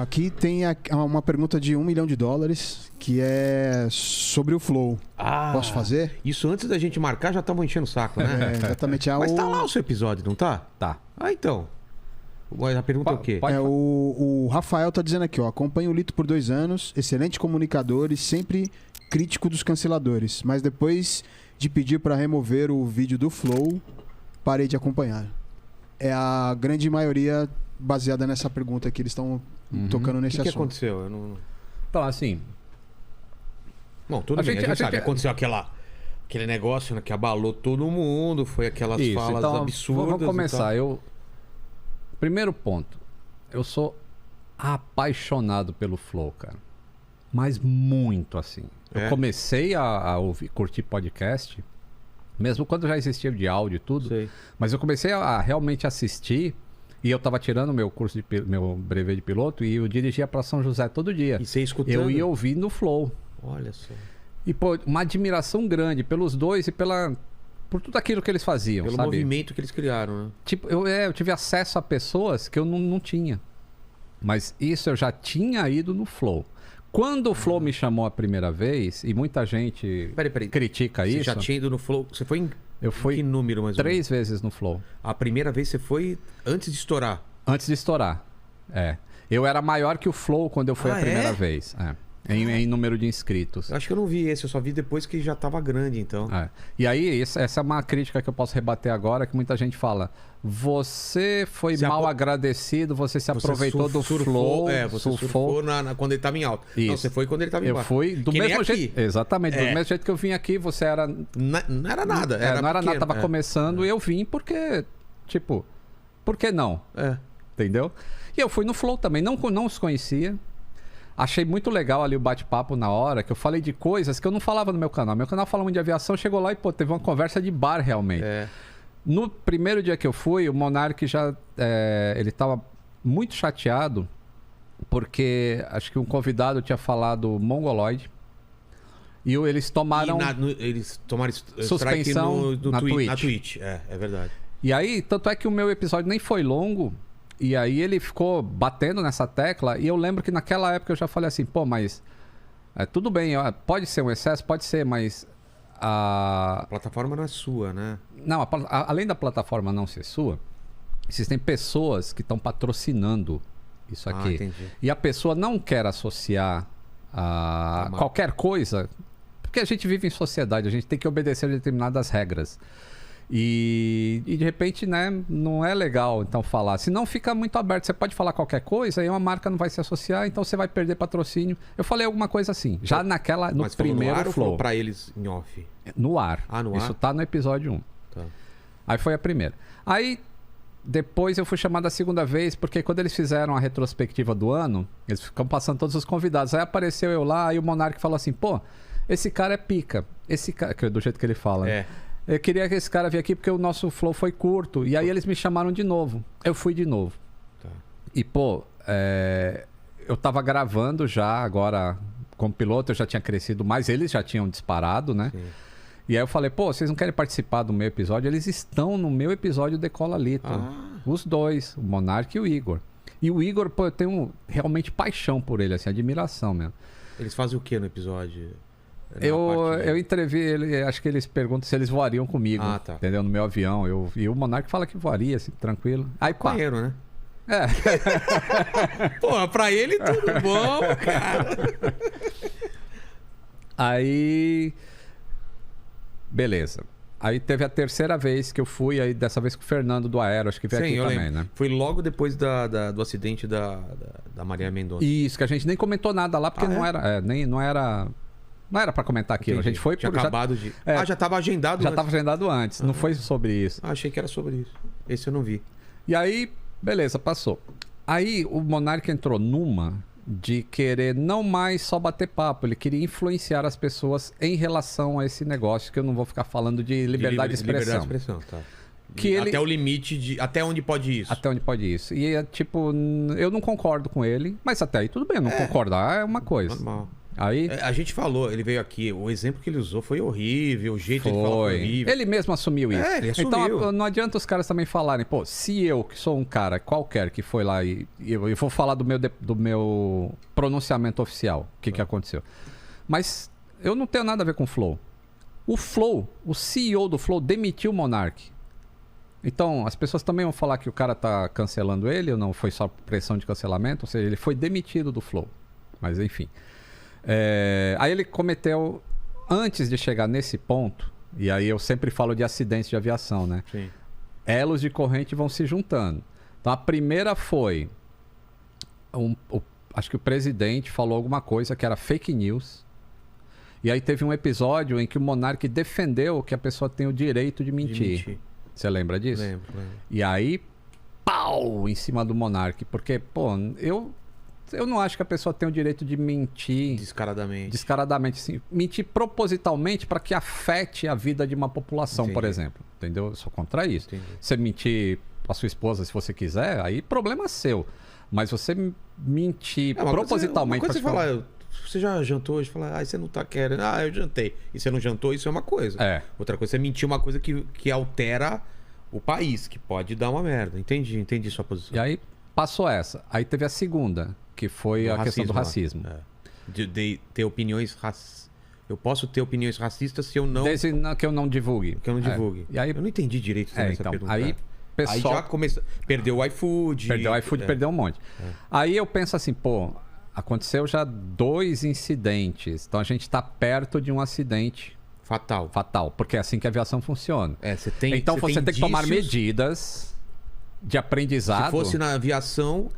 Aqui tem uma pergunta de $1 milhão, que é sobre o Flow. Posso fazer? Isso antes da gente marcar já estavam enchendo o saco, né? Exatamente. Mas tá lá o seu episódio, não tá? Tá. Então. A pergunta é o quê? O Rafael tá dizendo aqui, ó. Acompanho o Lito por 2 anos, excelente comunicador e sempre crítico dos canceladores. Mas depois de pedir para remover o vídeo do Flow, parei de acompanhar. É a grande maioria baseada nessa pergunta que eles estão tocando nesse assunto. O que aconteceu? Eu não... Então, assim... Bom, tudo bem, a gente sabe. Aconteceu aquele negócio, né, que abalou todo mundo, foi aquelas falas então, absurdas. Vamos começar. Primeiro ponto. Eu sou apaixonado pelo Flow, cara. Mas muito, assim. Eu comecei a curtir podcast, mesmo quando já existia de áudio e tudo. Sei. Mas eu comecei a realmente assistir. E eu tava tirando meu curso meu brevet de piloto e eu dirigia para São José todo dia. E você escutando? Eu ia ouvindo no Flow. Olha só. E, pô, uma admiração grande pelos dois e por tudo aquilo que eles faziam, Pelo sabe? movimento que eles criaram, né? Tipo, eu tive acesso a pessoas que eu não tinha. Mas isso eu já tinha ido no Flow. Quando o Flow me chamou a primeira vez, e muita gente critica isso... Você já tinha ido no Flow? Você foi Eu fui que número mais ou menos? 3 vezes no Flow. A primeira vez você foi antes de estourar? Antes de estourar, Eu era maior que o Flow quando eu fui a primeira vez. Em número de inscritos. Eu acho que eu não vi esse, eu só vi depois que já tava grande, então. E aí, essa é uma crítica que eu posso rebater agora, que muita gente fala. Você foi mal agradecido, você se aproveitou do Flow. Você surfou quando ele tava em alta. Isso. Não, você foi quando ele tava em baixo. Eu fui do mesmo jeito. Exatamente, do mesmo jeito que eu vim aqui, você era... Não era nada. Não era nada, tava começando e eu vim porque, tipo, por que não? Entendeu? E eu fui no Flow também, não os conhecia. Achei muito legal ali o bate-papo na hora, que eu falei de coisas que eu não falava no meu canal. Meu canal fala muito de aviação, chegou lá e, pô, teve uma conversa de bar realmente. No primeiro dia que eu fui, o Monark já... ele tava muito chateado, porque acho que um convidado tinha falado mongoloide. E eles tomaram... Eles tomaram suspensão na Twitch. Na Twitch, é verdade. E aí, tanto é que o meu episódio nem foi longo... E aí ele ficou batendo nessa tecla e eu lembro que naquela época eu já falei assim, pô, mas tudo bem, pode ser um excesso, pode ser, mas a plataforma não é sua, né? Não, além da plataforma não ser sua, existem pessoas que estão patrocinando isso aqui. Entendi. E a pessoa não quer associar a qualquer coisa, porque a gente vive em sociedade, a gente tem que obedecer a determinadas regras. E de repente, né, não é legal então falar. Se não, fica muito aberto. Você pode falar qualquer coisa e uma marca não vai se associar, então você vai perder patrocínio. Eu falei alguma coisa assim, já no primeiro no ar, Flow. Ou pra eles em off? No ar. No Isso ar? tá no episódio 1. Tá. Aí foi a primeira. Aí depois eu fui chamado a segunda vez, porque quando eles fizeram a retrospectiva do ano, eles ficam passando todos os convidados. Aí apareceu eu lá e o Monark falou assim, pô, esse cara é pica. Esse cara, do jeito que ele fala. Eu queria que esse cara viesse aqui porque o nosso Flow foi curto. E aí eles me chamaram de novo. Eu fui de novo. Tá. E, pô, eu tava gravando já agora como piloto, eu já tinha crescido mais. Eles já tinham disparado, né? Sim. E aí eu falei, pô, vocês não querem participar do meu episódio? Eles estão no meu episódio Decola Lito. Os dois, o Monark e o Igor. E o Igor, pô, eu tenho realmente paixão por ele, assim, admiração mesmo. Eles fazem o que no episódio? Eu entrevi ele, acho que eles perguntam se eles voariam comigo, tá. entendeu? No meu avião. E o Monark fala que voaria, assim, tranquilo. Aí, pá. Maconheiro, né? Pô, pra ele tudo bom, cara. Aí... Beleza. Aí teve a terceira vez que eu fui, aí dessa vez com o Fernando do Aero, acho que veio aqui também, né? Foi logo depois do acidente da Maria Mendonça. Isso, que a gente nem comentou nada lá, porque não era pra comentar aquilo. Entendi. A gente foi... Tinha acabado de... já tava agendado Já antes. tava agendado antes, não foi sobre isso. Achei que era sobre isso. Esse eu não vi. E aí, beleza, passou. Aí o Monark entrou numa de querer não mais só bater papo, ele queria influenciar as pessoas em relação a esse negócio, que eu não vou ficar falando de liberdade de expressão. Liberdade de expressão, tá. Até o limite de... Até onde pode isso? Até onde pode isso. E tipo, eu não concordo com ele, mas até aí tudo bem, não concordar é uma coisa. Normal. Aí... A gente falou, ele veio aqui, o exemplo que ele usou foi horrível, o jeito de falar foi horrível. Ele mesmo assumiu isso. Ele assumiu. Então não adianta os caras também falarem, pô, se eu, que sou um cara qualquer que foi lá e eu vou falar do meu pronunciamento oficial, o que aconteceu. Mas eu não tenho nada a ver com o Flow. O Flow, o CEO do Flow demitiu o Monark. Então, as pessoas também vão falar que o cara tá cancelando ele, ou não foi só pressão de cancelamento, ou seja, ele foi demitido do Flow. Mas enfim. Aí ele cometeu, antes de chegar nesse ponto, e aí eu sempre falo de acidentes de aviação, né? Sim. Elos de corrente vão se juntando. Então a primeira foi, acho que o presidente falou alguma coisa que era fake news, e aí teve um episódio em que o Monark defendeu que a pessoa tem o direito de mentir. Você lembra disso? Lembro. E aí, pau, em cima do Monark, porque, pô, eu não acho que a pessoa tem o direito de mentir... Descaradamente, sim. Mentir propositalmente para que afete a vida de uma população, por exemplo. Entendeu? Eu sou contra isso. Entendi. Você mentir para sua esposa, se você quiser, aí problema seu. Mas você mentir propositalmente... Uma coisa você falar, você já jantou hoje? Falar, você não tá querendo. Eu jantei. E você não jantou, isso é uma coisa. Outra coisa, você mentir uma coisa que altera o país, que pode dar uma merda. Entendi sua posição. E aí, passou essa. Aí teve a segunda... que foi a questão do racismo. De ter opiniões Eu posso ter opiniões racistas se eu não... Desde que eu não divulgue. Que eu não divulgue. E aí... Eu não entendi direito essa então, pergunta. Aí, pessoal... aí já começou... Perdeu o iFood. Perdeu um monte. Aí eu penso assim, pô, aconteceu já 2 incidentes. Então a gente tá perto de um acidente... Fatal. Porque é assim que a aviação funciona. Então você tem que tomar medidas de aprendizado. Se fosse na aviação...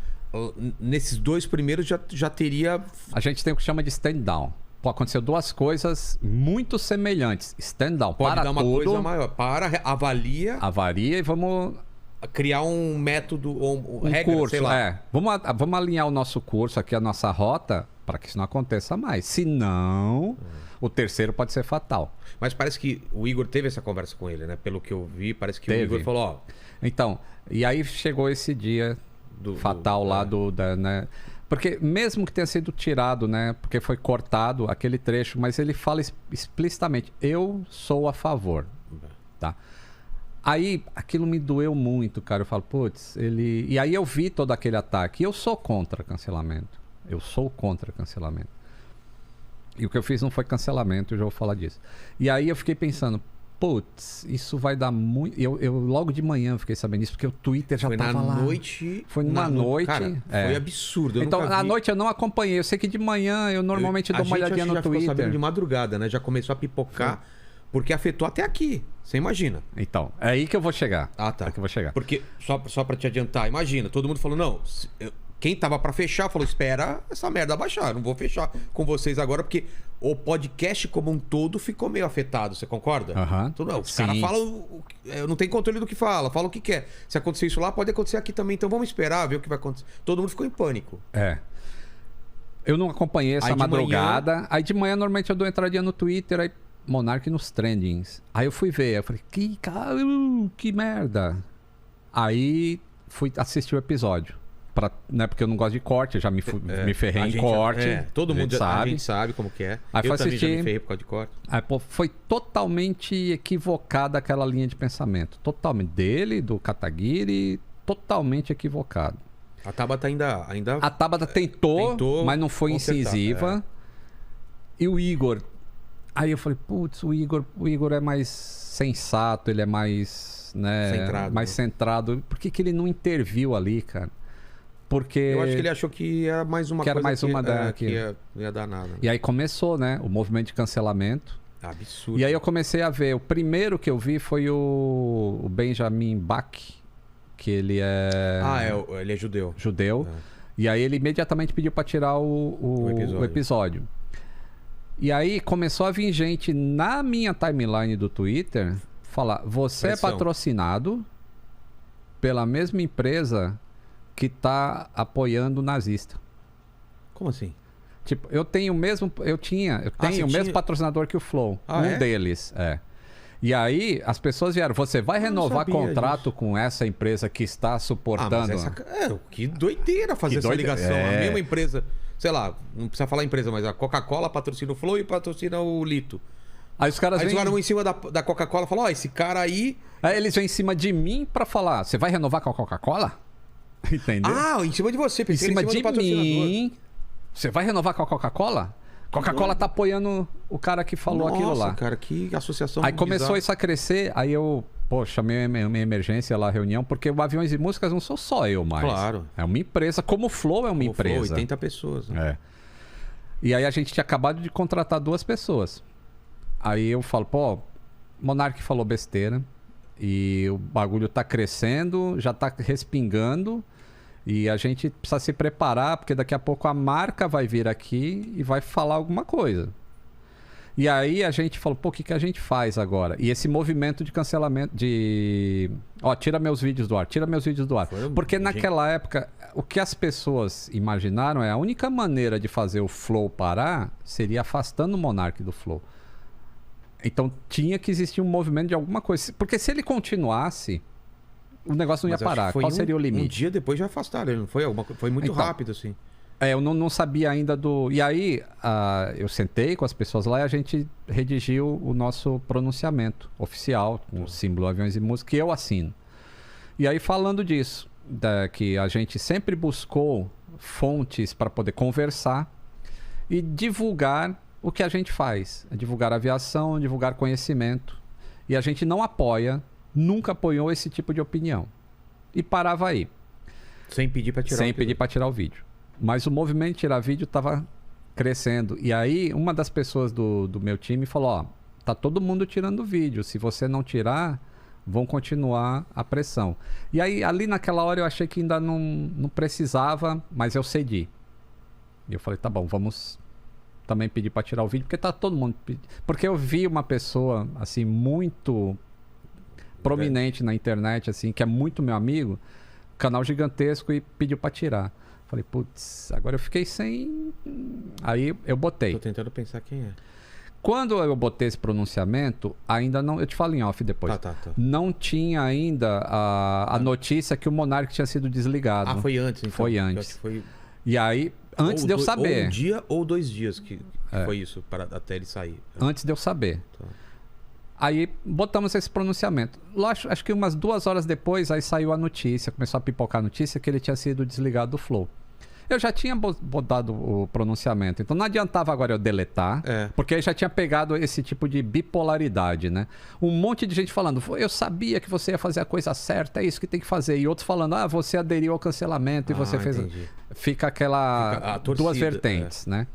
Nesses 2 primeiros já teria... A gente tem o que chama de stand-down. Aconteceu 2 coisas muito semelhantes. Stand-down, pode dar uma coisa maior. Avalia e vamos... criar um método, um regra, curso, sei lá. Vamos alinhar o nosso curso aqui, a nossa rota, para que isso não aconteça mais. Se não, o terceiro pode ser fatal. Mas parece que o Igor teve essa conversa com ele, né? Pelo que eu vi, parece que o Igor falou... Então, e aí chegou esse dia... fatal lá né? Porque mesmo que tenha sido tirado, né? Porque foi cortado aquele trecho, mas ele fala explicitamente, eu sou a favor, tá? Aí aquilo me doeu muito, cara. Eu falo, putz, ele... E aí eu vi todo aquele ataque. E eu sou contra cancelamento. E o que eu fiz não foi cancelamento, eu já vou falar disso. E aí eu fiquei pensando, putz, isso vai dar muito... Eu logo de manhã fiquei sabendo disso, porque o Twitter já tava lá. Foi numa noite. Cara, foi absurdo. Então, à noite eu não acompanhei. Eu sei que de manhã eu normalmente dou uma olhadinha no Twitter. Ficou sabendo de madrugada, né? Já começou a pipocar, porque afetou até aqui. Você imagina. Então, é aí que eu vou chegar. Tá. É aí que eu vou chegar. Porque, só pra te adiantar, imagina, todo mundo falou, não... Quem tava pra fechar falou, espera essa merda baixar. Não vou fechar com vocês agora, porque o podcast como um todo ficou meio afetado. Você concorda? Então, os caras falam... não tem controle do que fala o que quer. Se acontecer isso lá, pode acontecer aqui também. Então vamos esperar, ver o que vai acontecer. Todo mundo ficou em pânico. Eu não acompanhei essa madrugada. Aí de manhã, normalmente, eu dou entradinha no Twitter, aí Monark nos trendings. Aí eu fui ver. Eu falei, que merda. Aí fui assistir o episódio. Né, porque eu não gosto de corte, eu já me ferrei em corte. Todo mundo sabe. A gente sabe como que é. Aí eu também assistir, já me ferrei por causa de corte. Aí, foi totalmente equivocada aquela linha de pensamento. Totalmente. Dele, do Kataguiri, totalmente equivocado. A Tabata ainda... A Tabata tentou, mas não foi incisiva. E o Igor... Aí eu falei, putz, o Igor é mais sensato, ele é mais... Né, centrado. Por que ele não interviu ali, cara? Porque... Eu acho que ele achou que era mais uma coisa que ia dar nada. E aí começou, né? O movimento de cancelamento. Absurdo. E aí eu comecei a ver. O primeiro que eu vi foi o Benjamin Bach, que ele é... ele é judeu. E aí ele imediatamente pediu para tirar o episódio. E aí começou a vir gente na minha timeline do Twitter falar, você é patrocinado pela mesma empresa que tá apoiando o nazista. Como assim? Tipo, eu tenho o mesmo patrocinador que o Flow. Deles, E aí, as pessoas vieram, você vai renovar contrato com essa empresa que está suportando... que doideira fazer essa ligação. A mesma empresa... sei lá, não precisa falar empresa, mas a Coca-Cola patrocina o Flow e patrocina o Lito. Aí os caras vão em cima da Coca-Cola e falam, esse cara aí... Aí eles vêm em cima de mim pra falar, você vai renovar com a Coca-Cola? Entendeu? Ah, em cima de você, em cima de mim. Você vai renovar com a Coca-Cola? Coca-Cola tá apoiando o cara que falou aquilo lá. Nossa, cara, que associação Aí começou bizarra. isso a crescer, aí eu, chamei minha emergência lá, reunião, porque o Aviões e Músicas não sou só eu mais. Claro. É uma empresa, como o Flow é uma empresa. Flow, 80 pessoas. Né? É. E aí a gente tinha acabado de contratar 2 pessoas. Aí eu falo, Monark falou besteira e o bagulho tá crescendo, já tá respingando e a gente precisa se preparar porque daqui a pouco a marca vai vir aqui e vai falar alguma coisa. E aí a gente falou, o que a gente faz agora? E esse movimento de cancelamento de... tira meus vídeos do ar, tira meus vídeos do ar. Porque naquela época, o que as pessoas imaginaram é a única maneira de fazer o Flow parar seria afastando o Monark do Flow. Então tinha que existir um movimento de alguma coisa. Porque se ele continuasse, o negócio não ia parar. Qual seria o limite? Um dia depois já afastaram ele, não foi? Foi muito rápido, assim. Eu não sabia ainda do... E aí, eu sentei com as pessoas lá e a gente redigiu o nosso pronunciamento oficial, com o símbolo Aviões e Música, que eu assino. E aí, falando disso, que a gente sempre buscou fontes para poder conversar e divulgar o que a gente faz. Divulgar aviação, divulgar conhecimento. E a gente não apoia, nunca apoiou esse tipo de opinião. E parava aí. Sem pedir para tirar Sem pedir para tirar o vídeo. Mas o movimento de tirar vídeo estava crescendo. E aí, uma das pessoas do meu time falou, tá todo mundo tirando vídeo. Se você não tirar, vão continuar a pressão. E aí, ali naquela hora, eu achei que ainda não precisava, mas eu cedi. E eu falei, tá bom, vamos também pedir para tirar o vídeo, porque tá todo mundo pedindo. Porque eu vi uma pessoa, assim, muito prominente na internet, assim, que é muito meu amigo, canal gigantesco, e pediu para tirar. Falei, putz, agora eu fiquei sem... Aí eu botei. Tô tentando pensar quem é. Quando eu botei esse pronunciamento, ainda não... Eu te falo em off depois. Tá. Não tinha ainda a notícia que o Monark tinha sido desligado. Foi antes, então. Foi antes. Eu acho que foi... E aí, antes de eu saber... Ou um dia ou 2 dias que foi isso, até ele sair. Antes de eu saber. Tá. Aí botamos esse pronunciamento. Acho que umas 2 horas depois, aí saiu a notícia, começou a pipocar a notícia que ele tinha sido desligado do Flow. Eu já tinha botado o pronunciamento, então não adiantava agora eu deletar, porque aí já tinha pegado esse tipo de bipolaridade, né? Um monte de gente falando, eu sabia que você ia fazer a coisa certa, é isso que tem que fazer. E outros falando, você aderiu ao cancelamento e você fez... Entendi. Fica aquela... torcida, duas vertentes, né?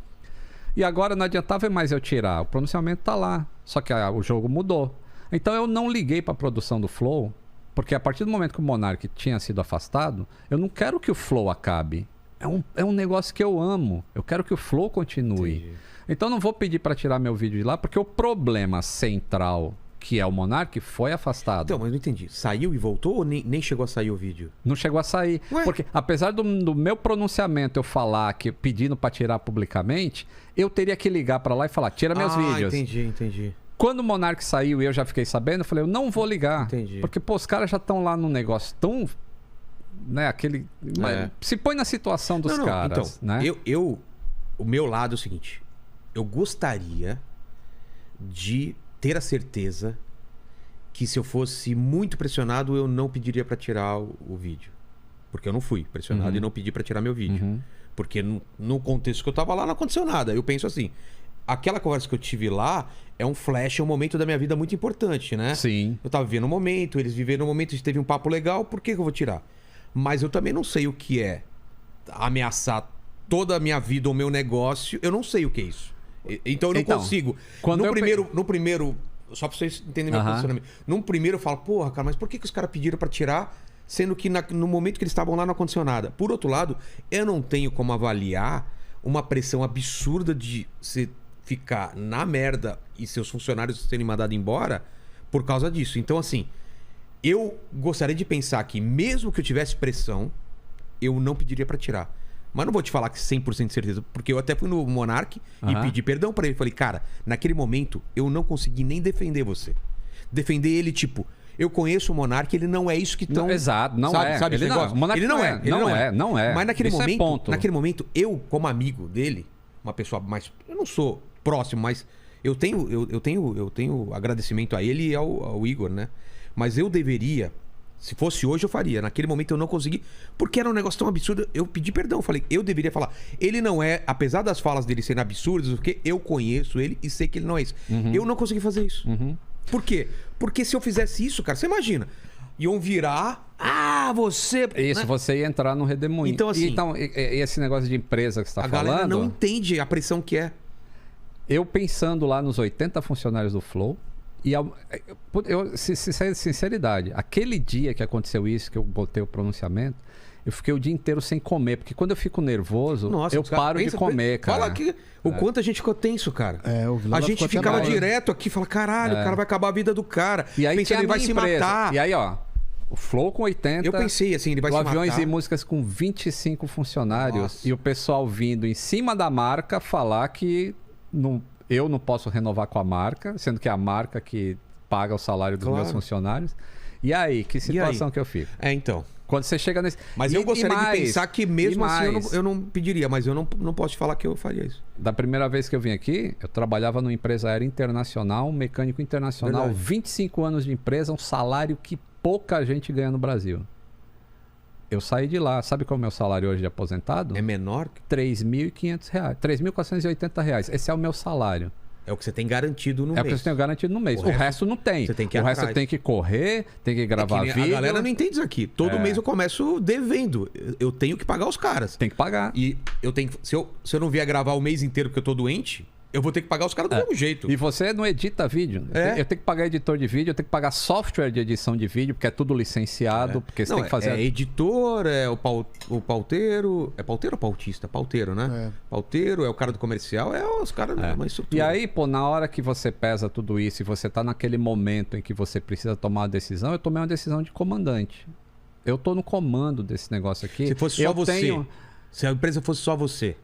E agora não adiantava mais eu tirar, o pronunciamento tá lá, só que o jogo mudou. Então eu não liguei para a produção do Flow, porque a partir do momento que o Monark tinha sido afastado, eu não quero que o Flow acabe. É um negócio que eu amo, eu quero que o Flow continue. Entendi. Então eu não vou pedir para tirar meu vídeo de lá, porque o problema central, que é o Monark, foi afastado. Então, mas não entendi. Saiu e voltou ou nem chegou a sair o vídeo? Não chegou a sair. Ué? Porque apesar do meu pronunciamento eu falar que pedindo para tirar publicamente, eu teria que ligar para lá e falar, tira meus vídeos. Entendi. Quando o Monark saiu e eu já fiquei sabendo, eu falei, eu não vou ligar. Entendi. Porque, os caras já estão lá num negócio tão... Né, aquele... Se põe na situação dos caras, então, né? O meu lado é o seguinte. Eu gostaria de ter a certeza que se eu fosse muito pressionado, eu não pediria para tirar o vídeo. Porque eu não fui pressionado e não pedi para tirar meu vídeo. Porque no contexto que eu tava lá, não aconteceu nada. Eu penso assim, aquela conversa que eu tive lá é um flash, é um momento da minha vida muito importante, né? Sim. Eu tava vivendo um momento, eles viveram um momento, a gente teve um papo legal, por que eu vou tirar? Mas eu também não sei o que é ameaçar toda a minha vida ou meu negócio. Eu não sei o que é isso. Então eu não consigo. No primeiro, só pra vocês entenderem meu posicionamento. Num primeiro eu falo, porra, cara, mas por que os caras pediram pra tirar, sendo que no momento que eles estavam lá não aconteceu nada? Por outro lado, eu não tenho como avaliar uma pressão absurda de você ficar na merda e seus funcionários serem mandados embora por causa disso. Então, assim, eu gostaria de pensar que mesmo que eu tivesse pressão, eu não pediria pra tirar. Mas não vou te falar que 100% de certeza, porque eu até fui no Monark e pedi perdão pra ele. Falei, cara, naquele momento eu não consegui nem defender você. Defender ele, tipo, eu conheço o Monark, ele não é isso que estão... Exato, não é. Sabe ele esse negócio? não, o Monark Ele não é. Mas naquele momento, eu, como amigo dele, uma pessoa mais... Eu não sou próximo, mas eu tenho agradecimento a ele e ao Igor, né? Mas eu deveria... Se fosse hoje, eu faria. Naquele momento eu não consegui, porque era um negócio tão absurdo. Eu pedi perdão, eu falei, eu deveria falar. Ele não é, apesar das falas dele serem absurdas, porque eu conheço ele e sei que ele não é isso. Eu não consegui fazer isso. Por quê? Porque se eu fizesse isso, cara, você imagina, iam virar, você... Isso, né? você ia entrar no redemoinho. Então, assim... Então, esse negócio de empresa que você está falando... A galera não entende a pressão que é. Eu pensando lá nos 80 funcionários do Flow... E sinceridade, aquele dia que aconteceu isso, que eu botei o pronunciamento, eu fiquei o dia inteiro sem comer, porque quando eu fico nervoso, eu paro de comer, cara. Fala que o quanto a gente ficou tenso, cara. A gente ficava direto aqui, fala, caralho, o cara vai acabar a vida do cara. E aí pensando, ele vai se matar. E aí, ó, o Flow com 80, eu pensei assim, ele vai se matar. Aviões e Músicas com 25 funcionários. Nossa. E o pessoal vindo em cima da marca falar que eu não posso renovar com a marca, sendo que é a marca que paga o salário dos meus funcionários. E aí, que situação que eu fico? Então. Quando você chega nesse... Mas eu gostaria de pensar que mesmo assim eu não pediria, mas eu não posso te falar que eu faria isso. Da primeira vez que eu vim aqui, eu trabalhava numa empresa aérea internacional, um mecânico internacional, 25 anos de empresa, um salário que pouca gente ganha no Brasil. Eu saí de lá. Sabe qual é o meu salário hoje de aposentado? É menor? R$3.500. R$3.480. Esse é o meu salário. É o que você tem garantido no mês. É o que você tem garantido no mês. O resto não tem. Você tem que ir o resto atrás. tem que correr, tem que gravar vídeo. A galera não entende isso aqui. Todo mês eu começo devendo. Eu tenho que pagar os caras. Tem que pagar. E eu tenho se eu não vier gravar o mês inteiro porque eu tô doente... Eu vou ter que pagar os caras do mesmo jeito. E você não edita vídeo. Eu tenho que pagar editor de vídeo, eu tenho que pagar software de edição de vídeo, porque é tudo licenciado, porque você tem que fazer... É editor, é o pauteiro... É pauteiro ou pautista? Pauteiro, né? Pauteiro, é o cara do comercial, é os caras uma estrutura. E aí, na hora que você pesa tudo isso e você tá naquele momento em que você precisa tomar uma decisão, eu tomei uma decisão de comandante. Eu tô no comando desse negócio aqui. Se fosse só você, se a empresa fosse só você...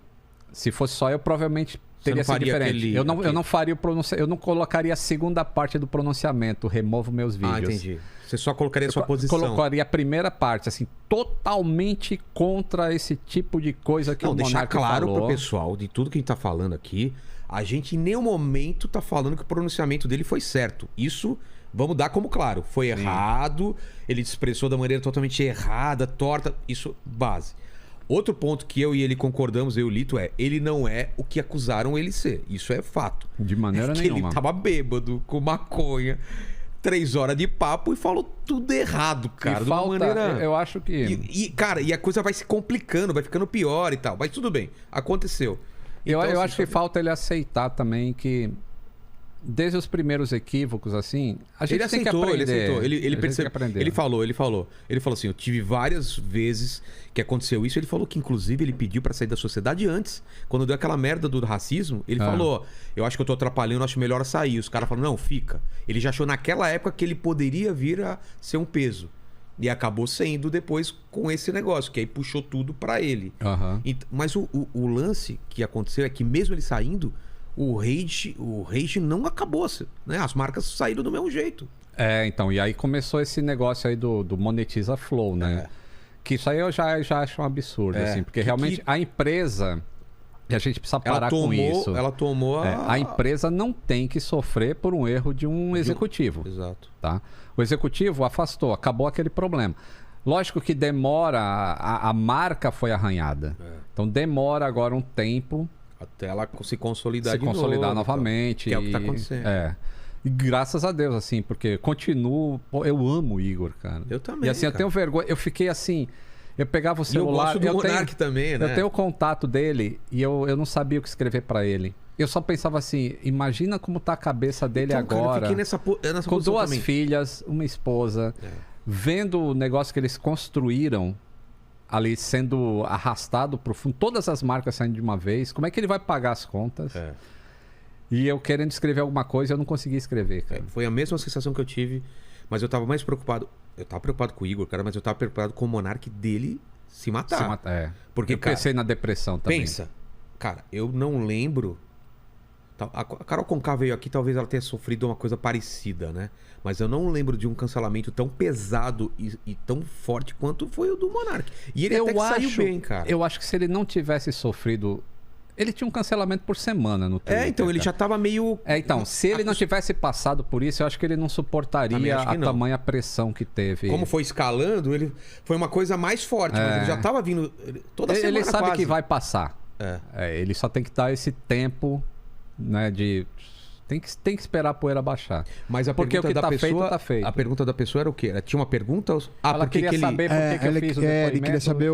Se fosse só eu, provavelmente... Teria sido diferente. Eu não faria o pronunciamento. Eu não colocaria a segunda parte do pronunciamento. Removo meus vídeos. Entendi. Você só colocaria a sua posição. Colocaria a primeira parte, assim, totalmente contra esse tipo de coisa que o Monark falou. Deixar claro pro pessoal de tudo que a gente tá falando aqui, a gente em nenhum momento tá falando que o pronunciamento dele foi certo. Isso, vamos dar como claro. Foi errado, ele se expressou da maneira totalmente errada, torta. Isso, base. Outro ponto que eu e ele concordamos, eu e o Lito, ele não é o que acusaram ele ser. Isso é fato. De maneira nenhuma. Ele tava bêbado, com maconha, 3 horas de papo e falou tudo errado, cara. De uma maneira... Eu acho que... Cara, e a coisa vai se complicando, vai ficando pior e tal. Mas tudo bem, aconteceu. Então, eu acho que falta ele aceitar também que... Desde os primeiros equívocos, assim, a gente tem que aprender. Ele aceitou, ele percebeu. Ele falou assim, eu tive várias vezes que aconteceu isso. Ele falou que, inclusive, ele pediu pra sair da sociedade antes. Quando deu aquela merda do racismo, ele falou, eu acho que eu tô atrapalhando, acho melhor sair. Os caras falaram, não, fica. Ele já achou naquela época que ele poderia vir a ser um peso. E acabou sendo depois com esse negócio, que aí puxou tudo pra ele. Mas o lance que aconteceu é que mesmo ele saindo... O rage não acabou, né? As marcas saíram do mesmo jeito. Então, e aí começou esse negócio aí do Monetiza Flow, né? Que isso aí eu já acho um absurdo, assim, porque realmente a empresa, e a gente precisa parar com isso. Ela tomou a empresa não tem que sofrer por um erro de um executivo. Exato. Tá? O executivo afastou, acabou aquele problema. Lógico que demora, a marca foi arranhada. Então demora agora um tempo... Até ela se consolidar novamente. Que é o que tá acontecendo. E graças a Deus, assim, porque continuo... Eu amo o Igor, cara. Eu também, E assim, eu tenho vergonha. Eu fiquei assim... Eu pegava o celular... Eu gosto do Monark também, né? Eu tenho o contato dele e eu não sabia o que escrever pra ele. Eu só pensava assim, imagina como tá a cabeça dele agora. Cara, eu fiquei nessa com 2 filhas, uma esposa, vendo o negócio que eles construíram... ali sendo arrastado pro fundo, todas as marcas saindo de uma vez, como é que ele vai pagar as contas? E eu querendo escrever alguma coisa, eu não consegui escrever, cara. Foi a mesma sensação que eu tive, mas eu tava mais preocupado. Eu tava preocupado com o Igor, cara, mas eu tava preocupado com o Monark dele se matar. Porque eu pensei na depressão também. Pensa, cara, eu não lembro A Carol Conká veio aqui, talvez ela tenha sofrido uma coisa parecida, né? Mas eu não lembro de um cancelamento tão pesado e tão forte quanto foi o do Monark. E ele até que saiu bem, cara. Eu acho que se ele não tivesse sofrido... Ele tinha um cancelamento por semana no Twitter. Então, ele já tava meio... Então, se ele não tivesse passado por isso, eu acho que ele não suportaria a tamanha pressão que teve. Como foi escalando, ele foi uma coisa mais forte, mas ele já tava vindo toda semana Ele sabe quase. que vai passar. Ele só tem que dar esse tempo, né, de... Tem que esperar a poeira baixar. Mas a porque pergunta o que da pessoa, feito, tá feito. A pergunta da pessoa era o quê? Ela tinha uma pergunta? Ela queria saber por que eu fiz o depoimento. Ele queria saber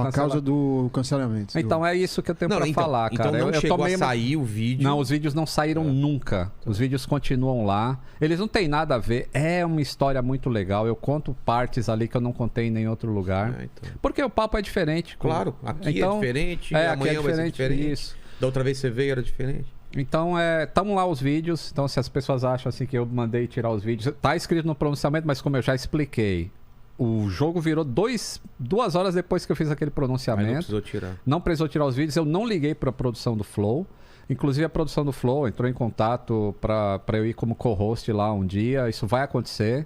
a causa do cancelamento. Então, é isso que eu tenho pra falar, cara. Então não chegou a sair o vídeo? Não, os vídeos não saíram nunca. Os vídeos continuam lá. Eles não têm nada a ver. É uma história muito legal. Eu conto partes ali que eu não contei em nenhum outro lugar. Porque o papo é diferente. Claro, aqui é diferente. Amanhã vai ser diferente. Isso. Da outra vez você veio, era diferente. Então, estão lá os vídeos. Então, se as pessoas acham assim que eu mandei tirar os vídeos, tá escrito no pronunciamento, mas como eu já expliquei, o jogo virou 2 horas depois que eu fiz aquele pronunciamento. Aí não precisou tirar. Não precisou tirar os vídeos. Eu não liguei para a produção do Flow. Inclusive, a produção do Flow entrou em contato para eu ir como co-host lá um dia. Isso vai acontecer.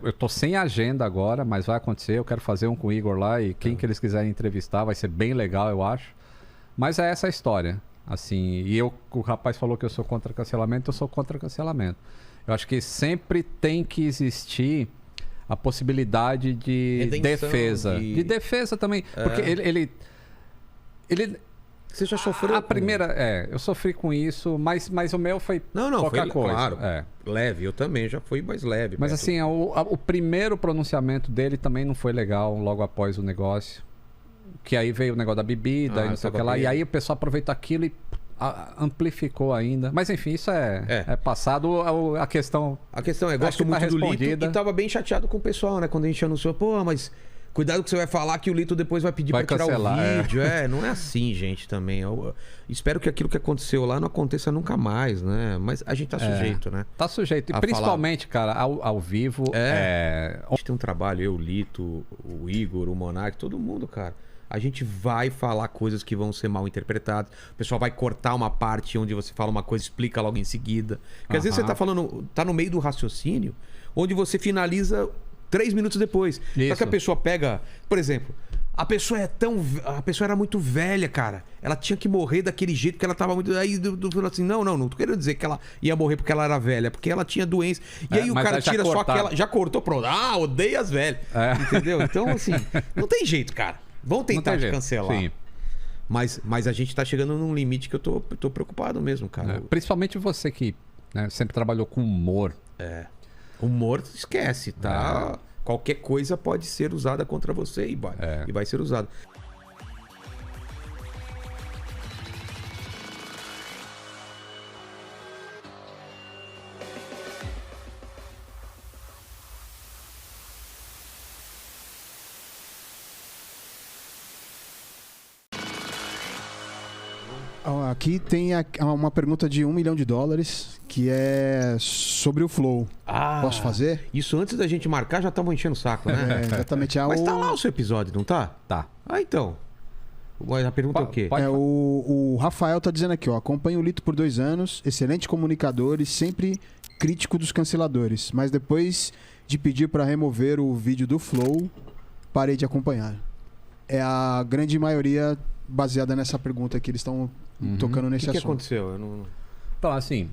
Eu tô sem agenda agora, mas vai acontecer. Eu quero fazer um com o Igor lá e quem que eles quiserem entrevistar vai ser bem legal, eu acho. Mas é essa a história. Assim, e o rapaz falou que eu sou contra cancelamento, eu sou contra cancelamento. Eu acho que sempre tem que existir a possibilidade de defesa. De defesa também. Porque ele Você já sofreu? A primeira, eu sofri com isso, mas o meu foi pouca coisa. Claro, leve, eu também já fui mais leve. Mas assim, o primeiro pronunciamento dele também não foi legal, logo após o negócio. Que aí veio o negócio da bebida e não sei o que lá. E aí o pessoal aproveitou aquilo e amplificou ainda. Mas enfim, isso é passado. A questão é, gosto muito do Lito e tava bem chateado com o pessoal, né? Quando a gente anunciou, mas cuidado que você vai falar que o Lito depois vai pedir pra tirar o vídeo. Não é assim, gente, também. Eu espero que aquilo que aconteceu lá não aconteça nunca mais, né? Mas a gente tá sujeito, né? Tá sujeito. E principalmente, cara, ao vivo. A gente tem um trabalho, eu, o Lito, o Igor, o Monark, todo mundo, cara. A gente vai falar coisas que vão ser mal interpretadas. O pessoal vai cortar uma parte onde você fala uma coisa e explica logo em seguida. Porque às vezes você tá falando, tá no meio do raciocínio, onde você finaliza 3 minutos depois. Isso. Só que a pessoa pega, por exemplo, a pessoa era muito velha, cara. Ela tinha que morrer daquele jeito que ela tava muito. Aí falou assim: não tô querendo dizer que ela ia morrer porque ela era velha, porque ela tinha doença. E aí o cara tira só aquela. Já cortou, pronto. Odeia as velhas. Entendeu? Então, assim, não tem jeito, cara. Vão tentar te cancelar. Sim. Mas a gente tá chegando num limite que eu tô preocupado mesmo, cara. Principalmente você que sempre trabalhou com humor. Humor, esquece, tá? Qualquer coisa pode ser usada contra você e vai ser usada. Aqui tem uma pergunta de $1 milhão, que é sobre o Flow. Posso fazer? Isso antes da gente marcar, já estamos enchendo o saco, né? Exatamente. Mas tá lá o seu episódio, não tá? Tá. Então. A pergunta é o quê? O Rafael tá dizendo aqui, acompanho o Lito por 2 anos, excelente comunicador e sempre crítico dos canceladores. Mas depois de pedir para remover o vídeo do Flow, parei de acompanhar. É a grande maioria baseada nessa pergunta que eles estão tocando nesse assunto. O que aconteceu? Eu não... Então, assim...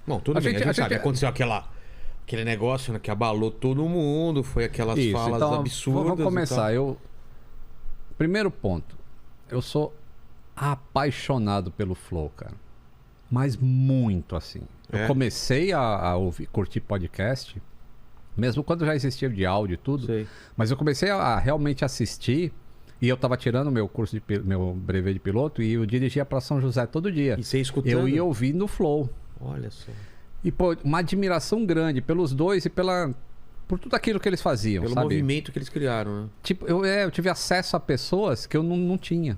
Bom, tudo bem, a gente sabe. Aconteceu aquele negócio, né, que abalou todo mundo, foi aquelas falas absurdas. Vamos começar. Primeiro ponto. Eu sou apaixonado pelo Flow, cara. Mas muito, assim. Eu comecei a curtir podcast, mesmo quando já existia de áudio e tudo. Sei. Mas eu comecei a realmente assistir... E eu tava tirando meu curso meu brevet de piloto e eu dirigia para São José todo dia. E você escutando? Eu ia ouvindo o Flow. Olha só. E, uma admiração grande pelos dois e por tudo aquilo que eles faziam, pelo movimento que eles criaram, né? Tipo, eu tive acesso a pessoas que eu não tinha.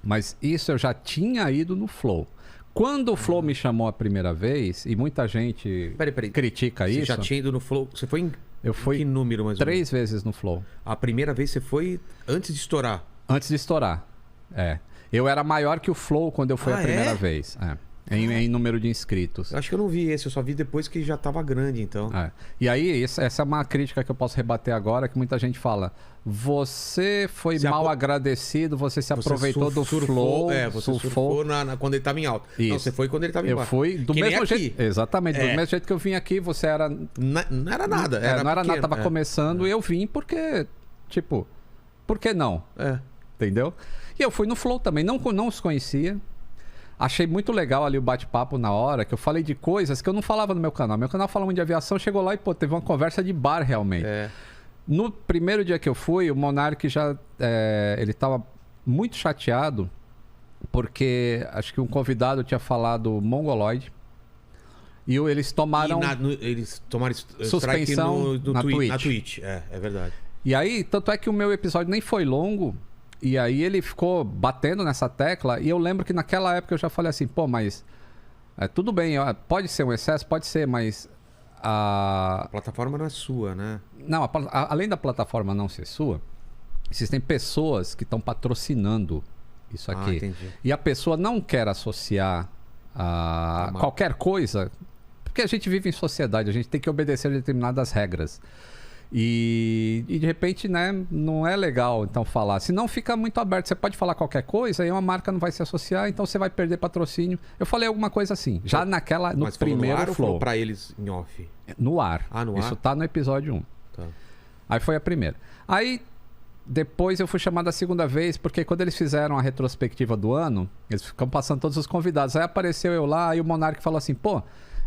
Mas isso eu já tinha ido no Flow. Quando o Flow me chamou a primeira vez, e muita gente critica isso... Você já tinha ido no Flow? Você foi em... Eu fui que número mais 3 vezes no Flow. A primeira vez você foi antes de estourar? Antes de estourar, Eu era maior que o Flow quando eu fui a primeira vez. Em número de inscritos. Eu acho que eu não vi esse, eu só vi depois que já tava grande, então. E aí, essa é uma crítica que eu posso rebater agora, que muita gente fala. Você foi mal agradecido, você se aproveitou do Flow. Você surfou quando ele tava em alta. Isso. Não, você foi quando ele tava em baixo. Eu fui do mesmo jeito. Exatamente, do mesmo jeito que eu vim aqui, você era. Não era nada. Não era nada, tava começando, e eu vim porque. Tipo, por que não? Entendeu? E eu fui no Flow também, não os conhecia. Achei muito legal ali o bate-papo na hora, que eu falei de coisas que eu não falava no meu canal. Meu canal fala muito de aviação, chegou lá e, teve uma conversa de bar realmente. No primeiro dia que eu fui, o Monark já... ele tava muito chateado, porque acho que um convidado tinha falado mongoloide. E eles tomaram... Eles tomaram suspensão na Twitch. É verdade. E aí, tanto é que o meu episódio nem foi longo... E aí ele ficou batendo nessa tecla, e eu lembro que naquela época eu já falei assim, mas tudo bem, pode ser um excesso, pode ser, mas a plataforma não é sua, né? Não, além da plataforma não ser sua, existem pessoas que estão patrocinando isso aqui. Entendi. E a pessoa não quer associar a qualquer coisa, porque a gente vive em sociedade, a gente tem que obedecer a determinadas regras. E de repente, né, não é legal então falar. Se não, fica muito aberto. Você pode falar qualquer coisa e uma marca não vai se associar, então você vai perder patrocínio. Eu falei alguma coisa assim, já no primeiro no ar, Flow. Ou pra eles em off? No ar. No Isso ar? tá no episódio 1. Tá. Aí foi a primeira. Aí depois eu fui chamado a segunda vez, porque quando eles fizeram a retrospectiva do ano, eles ficam passando todos os convidados. Aí apareceu eu lá e o Monark falou assim,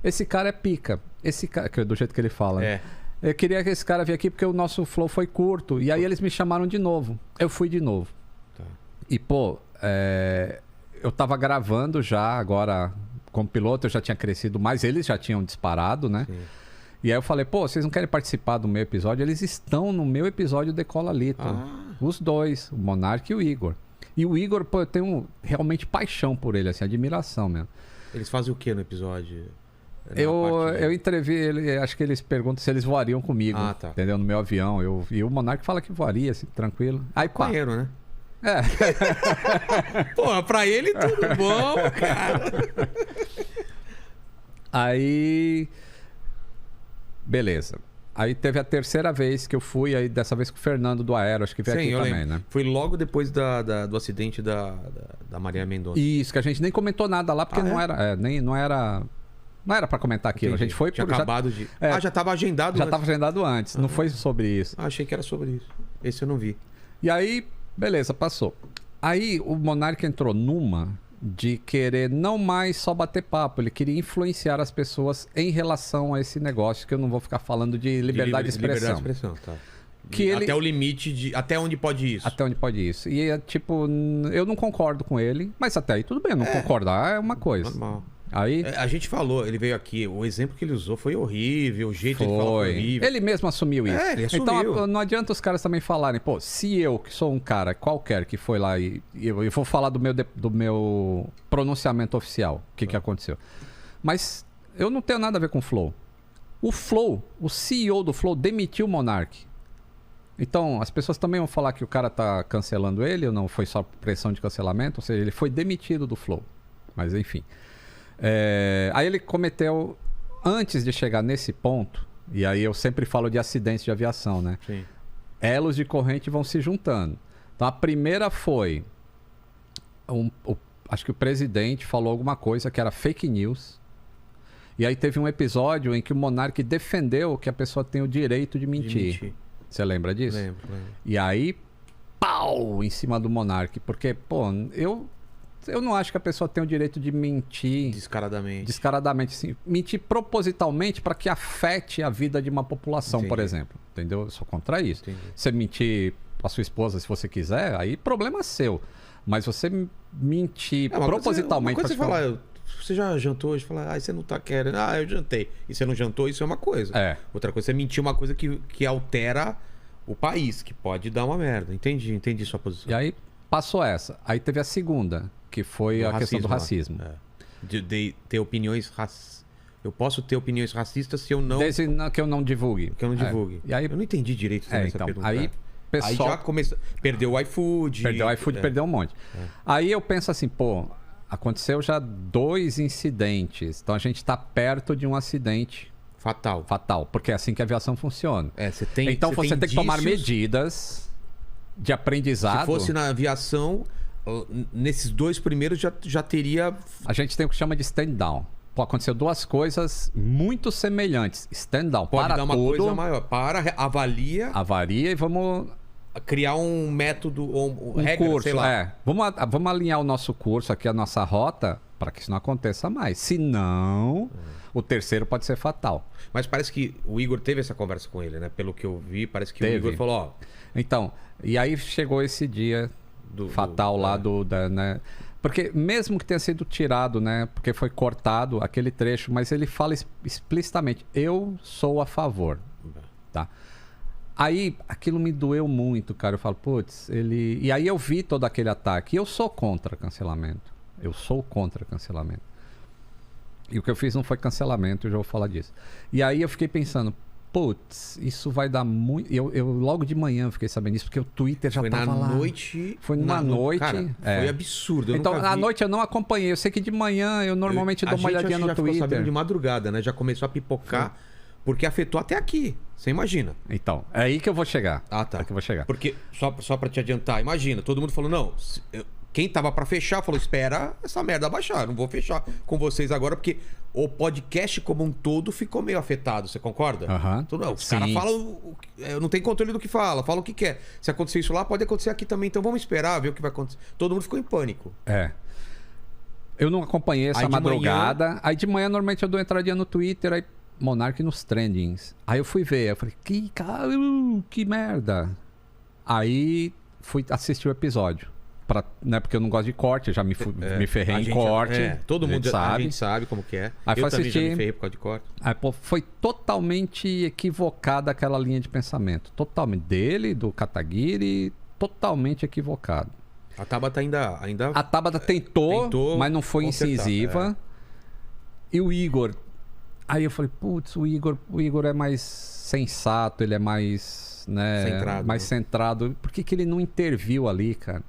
esse cara é pica. Esse cara, do jeito que ele fala, né? Eu queria que esse cara viesse aqui porque o nosso flow foi curto. E aí eles me chamaram de novo. Eu fui de novo. Tá. E, eu tava gravando já agora como piloto, eu já tinha crescido mais. Eles já tinham disparado, né? Sim. E aí eu falei, vocês não querem participar do meu episódio? Eles estão no meu episódio Decola Lito. Os dois, o Monark e o Igor. E o Igor, eu tenho realmente paixão por ele, assim, admiração mesmo. Eles fazem o que no episódio? Eu entrevi ele, acho que eles perguntam se eles voariam comigo, tá. Entendeu? No meu avião. E o Monark fala que voaria, assim, tranquilo. Aí, Maconheiro, né? Pra ele tudo bom, cara. Aí... Beleza. Aí teve a terceira vez que eu fui, aí dessa vez com o Fernando do Aero, acho que veio aqui também, né? Foi logo depois do acidente da Maria Mendonça. Isso, que a gente nem comentou nada lá, porque não era pra comentar aquilo. Entendi. A gente foi por... acabado de... já tava agendado Já tava agendado antes. Não foi sobre isso. Achei que era sobre isso. Esse eu não vi. E aí, beleza, passou. Aí o Monark entrou numa de querer não mais só bater papo. Ele queria influenciar as pessoas em relação a esse negócio, que eu não vou ficar falando de liberdade de expressão. Liberdade de expressão, tá. Que até o limite de... Até onde pode isso. Até onde pode isso. E eu não concordo com ele, mas até aí tudo bem, não concordar é uma coisa. Normal. Aí... A gente falou, ele veio aqui, o exemplo que ele usou foi horrível, o jeito de falar foi horrível. Ele mesmo assumiu isso. Ele assumiu. Então não adianta os caras também falarem, se eu, que sou um cara qualquer que foi lá e eu vou falar do meu pronunciamento oficial, o que aconteceu. Mas eu não tenho nada a ver com o Flow. O Flow, o CEO do Flow demitiu o Monark. Então, as pessoas também vão falar que o cara tá cancelando ele, ou não foi só pressão de cancelamento, ou seja, ele foi demitido do Flow. Mas enfim... Aí ele cometeu, antes de chegar nesse ponto, e aí eu sempre falo de acidentes de aviação, né? Sim. Elos de corrente vão se juntando. Então a primeira foi, acho que o presidente falou alguma coisa que era fake news, e aí teve um episódio em que o Monark defendeu que a pessoa tem o direito de mentir. Você lembra disso? Lembro. E aí, pau, em cima do Monark, porque, eu não acho que a pessoa tem o direito de mentir... Descaradamente, sim. Mentir propositalmente para que afete a vida de uma população, por exemplo. Entendeu? Eu sou contra isso. Entendi. Você mentir para sua esposa se você quiser, aí problema seu. Mas você mentir propositalmente... Uma coisa você falar, você já jantou hoje? Falar, você não tá querendo... eu jantei. E você não jantou, isso é uma coisa. Outra coisa, você mentir uma coisa que altera o país, que pode dar uma merda. Entendi sua posição. E aí passou essa. Aí teve a segunda... que foi a questão do racismo. De ter opiniões Eu posso ter opiniões racistas se eu não... Desde que eu não divulgue. Que eu não divulgue. E aí... Eu não entendi direito essa pergunta. Aí pessoal... Aí já começou. Perdeu o iFood. Perdeu o iFood, perdeu um monte. Aí eu penso assim, pô, aconteceu já 2 incidentes. Então a gente tá perto de um acidente Fatal. porque é assim que a aviação funciona. Você tem, então você tem que tomar indícios. medidas de aprendizado. Se fosse na aviação, nesses 2 primeiros já teria... A gente tem o que chama de stand down. Pô, aconteceu 2 coisas muito semelhantes. Stand down, Pode para dar uma tudo, coisa maior. avalia avaria e vamos... criar um método ou Um regra, curso, sei lá. Vamos alinhar o nosso curso aqui, a nossa rota, para que isso não aconteça mais. Senão, o terceiro pode ser fatal. Mas parece que o Igor teve essa conversa com ele, né? Pelo que eu vi, parece que Teve. o Igor falou, ó... Então, e aí chegou esse dia fatal lá né? Porque mesmo que tenha sido tirado, né? Porque foi cortado aquele trecho, mas ele fala explicitamente, eu sou a favor, tá? Aí, aquilo me doeu muito, cara. Eu falo, putz, ele... E aí eu vi todo aquele ataque. E eu sou contra cancelamento. Eu sou contra cancelamento. E o que eu fiz não foi cancelamento, eu já vou falar disso. E aí eu fiquei pensando, putz, isso vai dar muito... Eu logo de manhã fiquei sabendo isso, porque o Twitter já tava lá. Foi numa noite... Cara, foi absurdo. Então, à noite eu não acompanhei. Eu sei que de manhã eu normalmente dou uma olhadinha no Twitter. Ficou sabendo de madrugada, né? Já começou a pipocar, porque afetou até aqui. Você imagina. Então, é aí que eu vou chegar. Ah, tá. É que eu vou chegar. Porque, só pra te adiantar, imagina, todo mundo falou, não... Quem tava pra fechar falou, espera essa merda baixar. Não vou fechar com vocês agora, porque o podcast como um todo ficou meio afetado. Você concorda? Uhum. Os caras falam... não tem controle do que fala o que quer. Se acontecer isso lá, pode acontecer aqui também. Então vamos esperar, ver o que vai acontecer. Todo mundo ficou em pânico. Eu não acompanhei essa Aí de madrugada. Aí de manhã, normalmente, eu dou entradinha no Twitter, aí Monark nos trendings. Aí eu fui ver. Eu falei, que merda. Aí fui assistir o episódio. Né, porque eu não gosto de corte, eu já me ferrei em corte. Todo mundo sabe. A gente sabe como que é. Aí eu também assistir, já me ferrei por causa de corte. Aí, pô, foi totalmente equivocada aquela linha de pensamento. Totalmente. Dele, do Kataguiri, totalmente equivocado. A Tabata ainda... A Tabata tentou, mas não foi incisiva. E o Igor... Aí eu falei, putz, o Igor é mais sensato, ele é mais... Né, mais centrado. Por que ele não interviu ali, cara?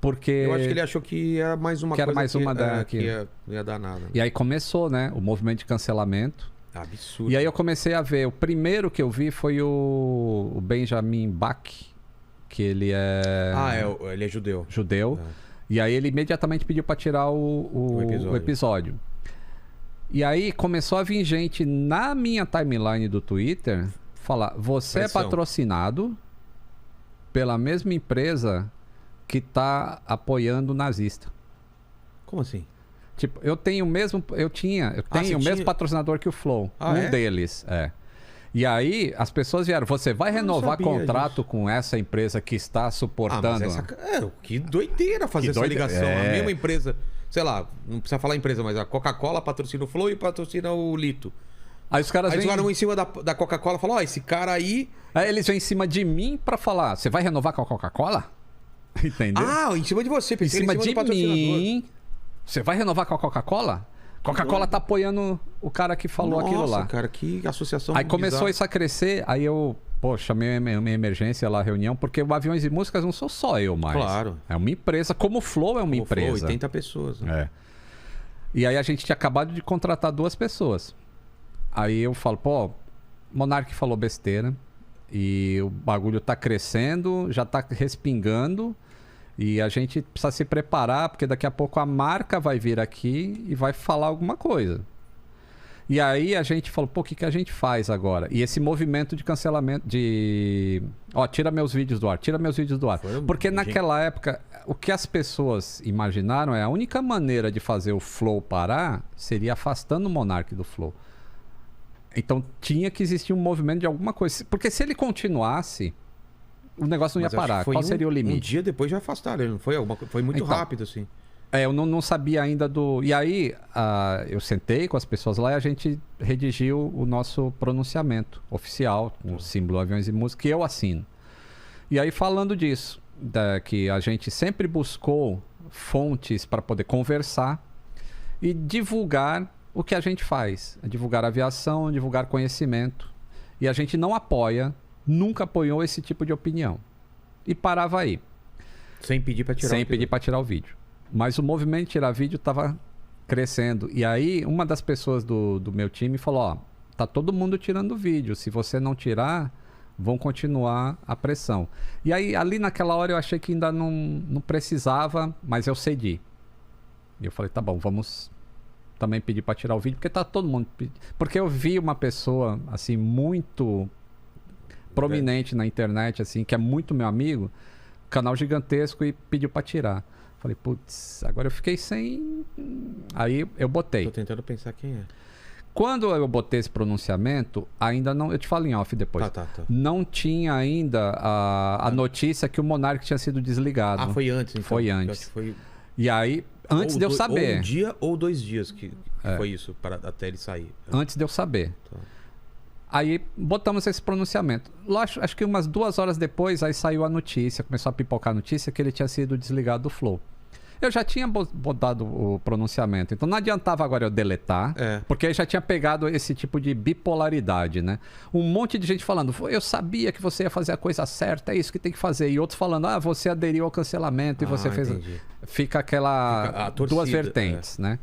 Porque... Eu acho que ele achou que era mais uma coisa que ia dar nada. E aí começou, né? O movimento de cancelamento. Absurdo. E aí eu comecei a ver. O primeiro que eu vi foi o Benjamin Bach, que ele é... ele é judeu. E aí ele imediatamente pediu para tirar o episódio. E aí começou a vir gente na minha timeline do Twitter falar, você é patrocinado pela mesma empresa que tá apoiando o nazista. Como assim? Tipo, eu tenho o mesmo patrocinador que o Flow. Deles, E aí, as pessoas vieram, você vai renovar contrato com essa empresa que está suportando... que doideira fazer essa ligação. A mesma empresa, sei lá, não precisa falar empresa, mas a Coca-Cola patrocina o Flow e patrocina o Lito. Aí os caras vêm em cima da Coca-Cola e falam, esse cara aí... Aí eles vêm em cima de mim pra falar, você vai renovar com a Coca-Cola? Entendeu? Em cima de você. Em cima de mim. Você vai renovar com a Coca-Cola? Coca-Cola tá apoiando o cara que falou aquilo lá. Cara, que associação. Aí começou isso a crescer, aí eu, chamei minha emergência lá, reunião, porque o Aviões e Músicas não sou só eu mais. Claro. É uma empresa, como o Flow é uma empresa. Flow, 80 pessoas. Né? E aí a gente tinha acabado de contratar 2 pessoas. Aí eu falo, Monark falou besteira. E o bagulho tá crescendo, já tá respingando. E a gente precisa se preparar, porque daqui a pouco a marca vai vir aqui e vai falar alguma coisa. E aí a gente falou, o que a gente faz agora? E esse movimento de cancelamento, tira meus vídeos do ar. Porque naquela época, o que as pessoas imaginaram a única maneira de fazer o Flow parar seria afastando o Monark do Flow. Então tinha que existir um movimento de alguma coisa. Porque se ele continuasse, o negócio não ia parar. Qual seria o limite? Um dia depois já afastaram. Não foi foi muito rápido, assim. Eu não sabia ainda do... E aí, eu sentei com as pessoas lá e a gente redigiu o nosso pronunciamento oficial, com o símbolo Aviões e Música, que eu assino. E aí, falando disso, que a gente sempre buscou fontes para poder conversar e divulgar o que a gente faz. Divulgar aviação, divulgar conhecimento. E a gente não apoia, nunca apoiou esse tipo de opinião. e parava aí. Sem pedir pra tirar Sem pedir para tirar o vídeo. Mas o movimento de tirar vídeo estava crescendo. E aí, uma das pessoas do meu time falou, ó, tá todo mundo tirando vídeo. Se você não tirar, vão continuar a pressão. E aí, ali naquela hora, eu achei que ainda não precisava, mas eu cedi. E eu falei, tá bom, vamos também pedir para tirar o vídeo, porque tá todo mundo pedindo. Porque eu vi uma pessoa, assim, muito prominente na internet, assim, que é muito meu amigo, canal gigantesco, e pediu para tirar. Falei, putz, agora eu fiquei sem... Aí eu botei. Tô tentando pensar quem é. Quando eu botei esse pronunciamento, ainda não... Eu te falo em off depois. Tá. Não tinha ainda a notícia que o Monark tinha sido desligado. Ah, foi antes, então. Foi antes. Eu acho que foi... E aí, antes de eu saber. Ou um dia ou 2 dias que foi isso, até ele sair. Antes de eu saber. Tá. Aí botamos esse pronunciamento. Acho que umas 2 horas depois, aí saiu a notícia, começou a pipocar a notícia que ele tinha sido desligado do Flow. Eu já tinha botado o pronunciamento, então não adiantava agora eu deletar, porque eu já tinha pegado esse tipo de bipolaridade, né? Um monte de gente falando, eu sabia que você ia fazer a coisa certa, é isso que tem que fazer. E outros falando, você aderiu ao cancelamento e você fez... Entendi. Fica aquela... torcida, duas vertentes, né?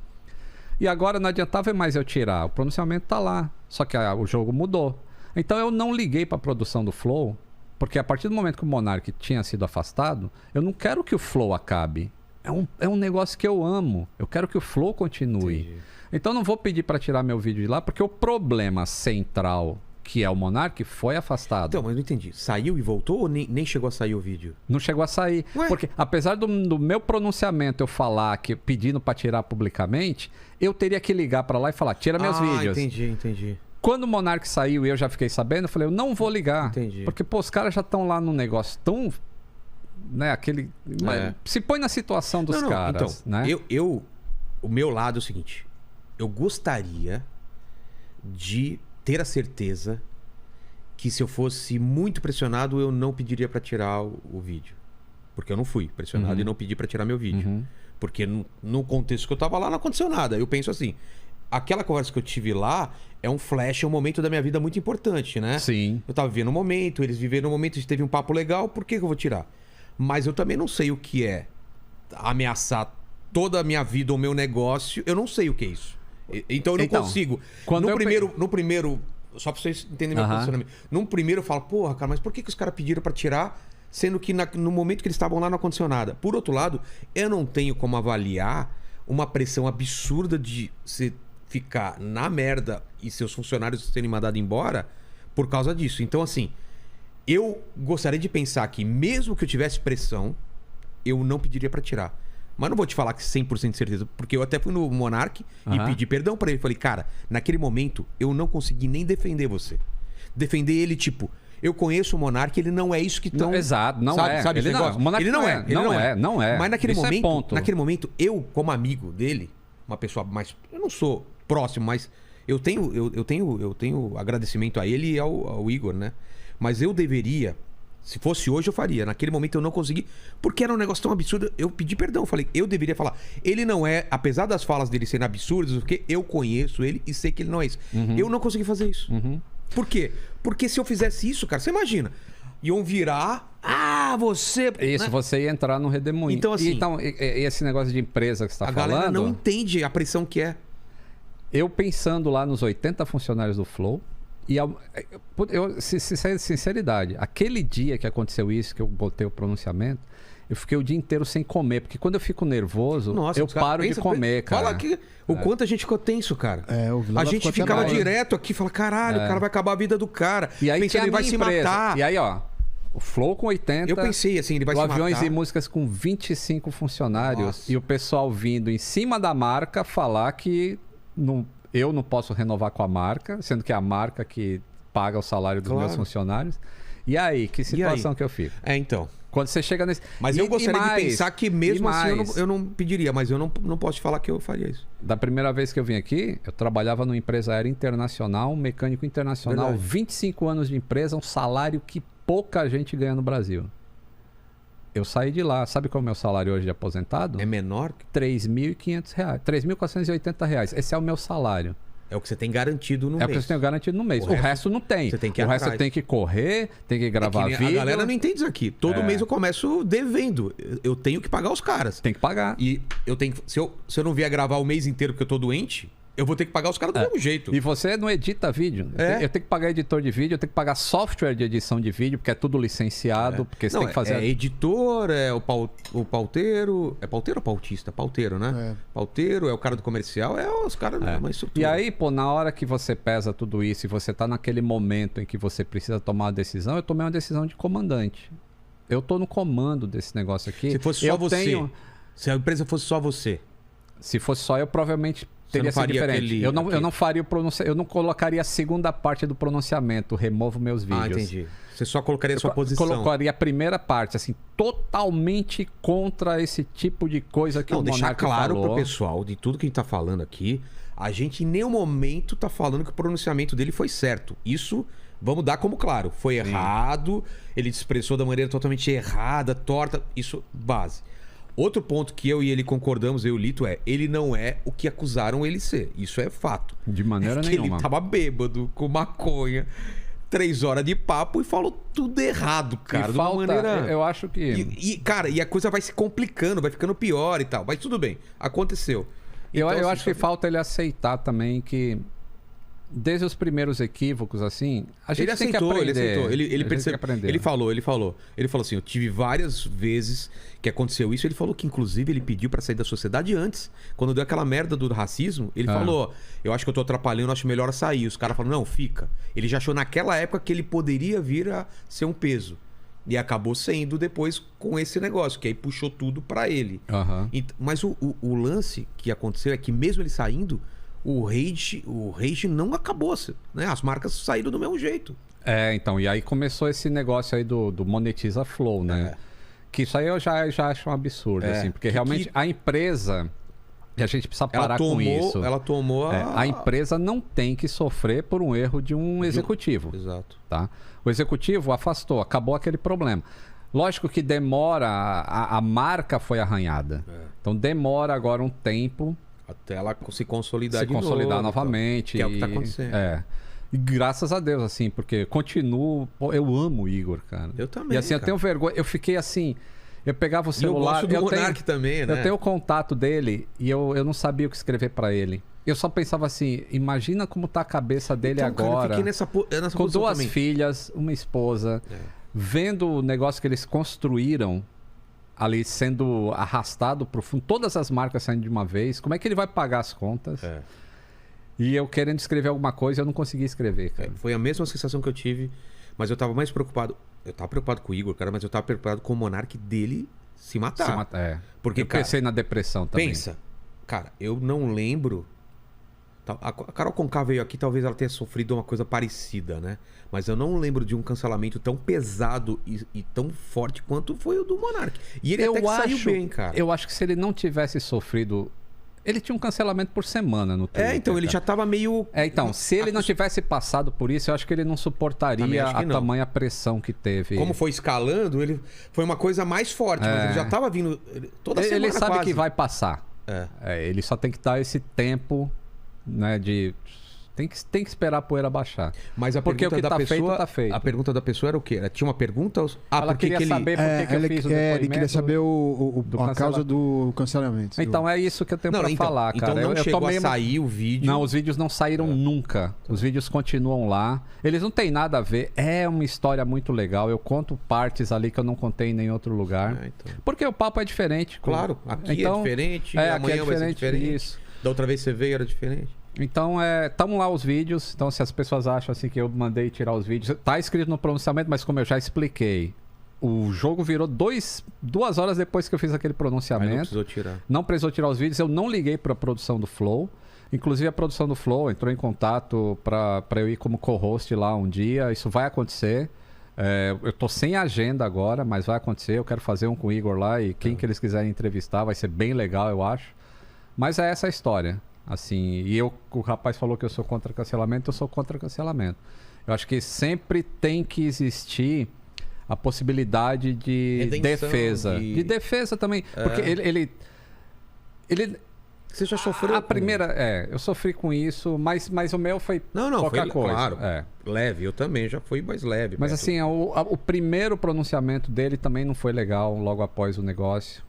E agora não adiantava mais eu tirar, o pronunciamento tá lá, só que o jogo mudou. Então eu não liguei para a produção do Flow, porque a partir do momento que o Monark tinha sido afastado, eu não quero que o Flow acabe. É um negócio que eu amo. Eu quero que o Flow continue. Entendi. Então não vou pedir para tirar meu vídeo de lá, porque o problema central, que é o Monark, foi afastado. Então, mas não entendi. Saiu e voltou ou nem chegou a sair o vídeo? Não chegou a sair. Ué? Porque apesar do meu pronunciamento eu falar que pedindo para tirar publicamente, eu teria que ligar para lá e falar, tira meus vídeos. Entendi. Quando o Monark saiu e eu já fiquei sabendo, eu falei, eu não vou ligar. Entendi. Porque, pô, os caras já estão lá num negócio tão... Né, aquele... Se põe na situação dos caras, então, né? O meu lado é o seguinte. Eu gostaria de ter a certeza que se eu fosse muito pressionado, eu não pediria pra tirar o vídeo. Porque eu não fui pressionado e não pedi pra tirar meu vídeo. Porque no contexto que eu tava lá, não aconteceu nada. Eu penso assim, aquela conversa que eu tive lá é um flash, é um momento da minha vida muito importante, né? Sim. Eu tava vivendo um momento, eles viveram um momento, a gente teve um papo legal, por que eu vou tirar? Mas eu também não sei o que é ameaçar toda a minha vida, o meu negócio. Eu não sei o que é isso. Então eu não consigo. No primeiro, só pra vocês entenderem meu posicionamento. No primeiro eu falo, porra, cara, mas por que os caras pediram pra tirar, sendo que no momento que eles estavam lá não aconteceu nada? Por outro lado, eu não tenho como avaliar uma pressão absurda de você ficar na merda e seus funcionários serem mandados embora por causa disso. Então, assim, eu gostaria de pensar que mesmo que eu tivesse pressão, eu não pediria pra tirar. Mas não vou te falar que 100% de certeza, porque eu até fui no Monark e pedi perdão pra ele. Falei, cara, naquele momento eu não consegui nem defender você. Defender ele, tipo, eu conheço o Monark, ele não é isso que estão... Exato, não é. Sabe ele esse negócio? Monark Ele não é. Mas naquele Isso momento, eu, como amigo dele, uma pessoa mais... Eu não sou próximo, mas eu tenho agradecimento a ele e ao Igor, né? Mas eu deveria... Se fosse hoje, eu faria. Naquele momento eu não consegui, porque era um negócio tão absurdo. Eu pedi perdão. Eu falei, eu deveria falar. Ele não é, apesar das falas dele serem absurdas, porque eu conheço ele e sei que ele não é isso. Eu não consegui fazer isso. Por quê? Porque se eu fizesse isso, cara, você imagina. Iam virar. Você. Isso, né? Você ia entrar no redemoinho. Então, assim. Então, esse negócio de empresa que você está falando. A galera não entende a pressão que é. Eu pensando lá nos 80 funcionários do Flow. E sinceridade, aquele dia que aconteceu isso, que eu botei o pronunciamento, eu fiquei o dia inteiro sem comer, porque quando eu fico nervoso, eu paro de comer, cara. Fala aqui o quanto a gente ficou tenso, cara. O a gente ficava direto aqui, fala, caralho, o cara vai acabar a vida do cara. E aí pensando, ele vai se matar. E aí, ó, o Flow com 80. Eu pensei assim, ele vai se matar. Aviões e Músicas com 25 funcionários. Nossa. E o pessoal vindo em cima da marca falar que eu não posso renovar com a marca, sendo que é a marca que paga o salário dos meus funcionários. E aí, que situação que eu fico? Então. Quando você chega nesse... Mas eu gostaria de pensar que mesmo assim eu não pediria, mas eu não posso te falar que eu faria isso. Da primeira vez que eu vim aqui, eu trabalhava numa empresa aérea internacional, um mecânico internacional, 25 anos de empresa, um salário que pouca gente ganha no Brasil. Eu saí de lá. Sabe qual é o meu salário hoje de aposentado? É menor? R$ 3.500. R$ 3.480. Esse é o meu salário. É o que você tem garantido no mês. É o que você tem garantido no mês. O resto não tem. Você tem que ir o resto atrás. tem que correr, tem que gravar vídeo. A galera não entende isso aqui. Todo mês eu começo devendo. Eu tenho que pagar os caras. Tem que pagar. E eu tenho que... Se eu não vier gravar o mês inteiro porque eu tô doente, eu vou ter que pagar os caras do mesmo jeito. E você não edita vídeo. Eu tenho que pagar editor de vídeo, eu tenho que pagar software de edição de vídeo, porque é tudo licenciado, porque você tem que fazer... É editor, é o pauteiro... É pauteiro ou pautista? Pauteiro, né? Pauteiro, é o cara do comercial, é os caras da estrutura. E aí, pô, na hora que você pesa tudo isso e você tá naquele momento em que você precisa tomar uma decisão, eu tomei uma decisão de comandante. Eu tô no comando desse negócio aqui. Se fosse só você, se a empresa fosse só você... Se fosse só eu, provavelmente... Teria sido diferente. Eu não faria o pronunciamento. Eu não colocaria a segunda parte do pronunciamento. Removo meus vídeos. Ah, entendi. Você só colocaria a sua posição. Colocaria a primeira parte, assim, totalmente contra esse tipo de coisa que o Monark falou. Deixar claro pro pessoal de tudo que a gente tá falando aqui, a gente em nenhum momento tá falando que o pronunciamento dele foi certo. Isso, vamos dar como claro. Foi errado, ele se expressou da maneira totalmente errada, torta. Isso, base. Outro ponto que eu e ele concordamos, eu e o Lito, ele não é o que acusaram ele ser. Isso é fato. De maneira nenhuma. Ele tava bêbado, com maconha, 3 horas de papo e falou tudo errado, cara. De uma maneira... Eu acho que... Cara, e a coisa vai se complicando, vai ficando pior e tal. Mas tudo bem, aconteceu. Então, eu acho que falta ele aceitar também que... Desde os primeiros equívocos, assim, a gente tem que aprender. Ele percebeu. Ele falou assim, eu tive várias vezes que aconteceu isso. Ele falou que, inclusive, ele pediu pra sair da sociedade antes. Quando deu aquela merda do racismo, ele falou, eu acho que eu tô atrapalhando, acho melhor sair. Os caras falaram, não, fica. Ele já achou naquela época que ele poderia vir a ser um peso. E acabou sendo depois com esse negócio, que aí puxou tudo pra ele. Mas o lance que aconteceu é que mesmo ele saindo... O rage não acabou, né? As marcas saíram do mesmo jeito. Então, e aí começou esse negócio aí do Monetiza Flow, né? Que isso aí eu já acho um absurdo, assim, porque realmente a empresa, e a gente precisa parar com isso. Ela tomou a empresa não tem que sofrer por um erro de um executivo. Exato. Tá? O executivo afastou, acabou aquele problema. Lógico que demora, a marca foi arranhada. Então demora agora um tempo... Até ela se consolidar novamente. Que é o que tá acontecendo. E graças a Deus, assim, porque continuo... Pô, eu amo o Igor, cara. Eu também, E assim, eu tenho vergonha. Eu fiquei assim... Eu pegava o celular... Eu gosto do Monark também, né? Eu tenho o contato dele e eu não sabia o que escrever pra ele. Eu só pensava assim, imagina como tá a cabeça dele agora. Cara, eu fiquei nessa com 2 também. filhas, uma esposa, vendo o negócio que eles construíram... ali sendo arrastado pro fundo, todas as marcas saindo de uma vez, como é que ele vai pagar as contas? E eu querendo escrever alguma coisa, eu não consegui escrever, cara. Foi a mesma sensação que eu tive, mas eu tava mais preocupado. Eu tava preocupado com o Igor, cara, mas eu tava preocupado com o Monark dele se matar. Porque, eu pensei na depressão também. Pensa, cara, eu não lembro... A Carol Conká veio aqui, talvez ela tenha sofrido uma coisa parecida, né? Mas eu não lembro de um cancelamento tão pesado e tão forte quanto foi o do Monark. E ele até que saiu bem, cara. Eu acho que se ele não tivesse sofrido... Ele tinha um cancelamento por semana no Twitter. Então ele já tava meio... Então, se ele não tivesse passado por isso, eu acho que ele não suportaria a tamanha pressão que teve. Como foi escalando, ele foi uma coisa mais forte, mas ele já tava vindo toda semana ele sabe quase. que vai passar. Ele só tem que dar esse tempo... né, tem que esperar a poeira baixar. Mas porque o que tá feito, tá feito. A pergunta da pessoa era o quê? Ela tinha uma pergunta? Ela queria saber por que eu fiz o depoimento. Ele queria saber a causa do cancelamento. Então é isso que eu tenho pra falar, cara. Então não chegou a sair o vídeo? Não, os vídeos não saíram nunca. Os vídeos continuam lá. Eles não têm nada a ver. É uma história muito legal. Eu conto partes ali que eu não contei em nenhum outro lugar. Porque o papo é diferente. Claro, aqui é diferente. Amanhã vai ser diferente. Isso. Da outra vez você veio, era diferente. Então, estão lá os vídeos. Então, se as pessoas acham assim que eu mandei tirar os vídeos... Tá escrito no pronunciamento, mas como eu já expliquei, o jogo virou 2 horas depois que eu fiz aquele pronunciamento. Mas não precisou tirar. Não precisou tirar os vídeos. Eu não liguei para a produção do Flow. Inclusive, a produção do Flow entrou em contato para eu ir como co-host lá um dia. Isso vai acontecer. Eu tô sem agenda agora, mas vai acontecer. Eu quero fazer um com o Igor lá e quem que eles quiserem entrevistar vai ser bem legal, eu acho. Mas é essa a história. Assim, e o rapaz falou que eu sou contra cancelamento, eu sou contra cancelamento. Eu acho que sempre tem que existir a possibilidade de redenção, defesa. De defesa também. Porque ele Você já sofreu? A primeira, eu sofri com isso, mas o meu foi Não, pouca foi, coisa. claro, leve. Eu também já fui mais leve. Mas assim, o primeiro pronunciamento dele também não foi legal logo após o negócio.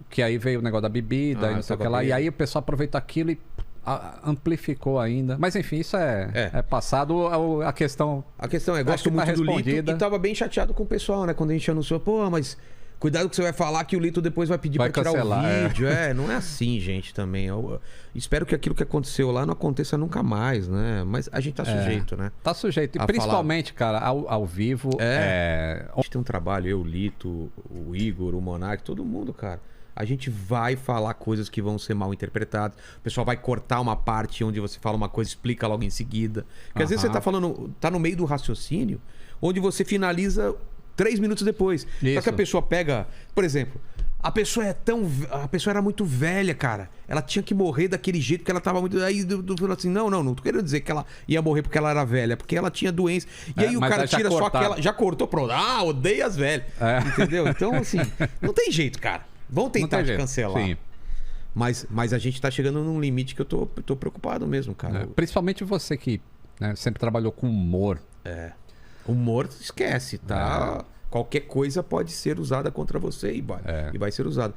Que aí veio o negócio da bebida e não sei o que lá. E aí o pessoal aproveitou aquilo e amplificou ainda. Mas enfim, isso é passado. A questão... A questão é, gosto muito do Lito e tava bem chateado com o pessoal, né? Quando a gente anunciou, pô, mas... Cuidado que você vai falar que o Lito depois vai pedir pra tirar o vídeo. Não é assim, gente, também. Eu espero que aquilo que aconteceu lá não aconteça nunca mais, né? Mas a gente tá sujeito, né? Tá sujeito. E principalmente, cara, ao vivo... A gente tem um trabalho, eu, o Lito, o Igor, o Monark, todo mundo, cara. A gente vai falar coisas que vão ser mal interpretadas. O pessoal vai cortar uma parte onde você fala uma coisa, explica logo em seguida. Porque às vezes você tá falando... Tá no meio do raciocínio, onde você finaliza... 3 minutos depois. Isso. Só que a pessoa pega... Por exemplo, a pessoa era muito velha, cara. Ela tinha que morrer daquele jeito que ela tava muito... Aí falou assim, não tô querendo dizer que ela ia morrer porque ela era velha, porque ela tinha doença. E aí o cara tira só aquela... Já cortou, pronto. Odeia as velhas. Entendeu? Então, assim, não tem jeito, cara. Vão tentar te cancelar. Sim. Mas a gente tá chegando num limite que eu tô preocupado mesmo, cara. Principalmente você que sempre trabalhou com humor. Humor, esquece, tá? Qualquer coisa pode ser usada contra você e vai ser usada.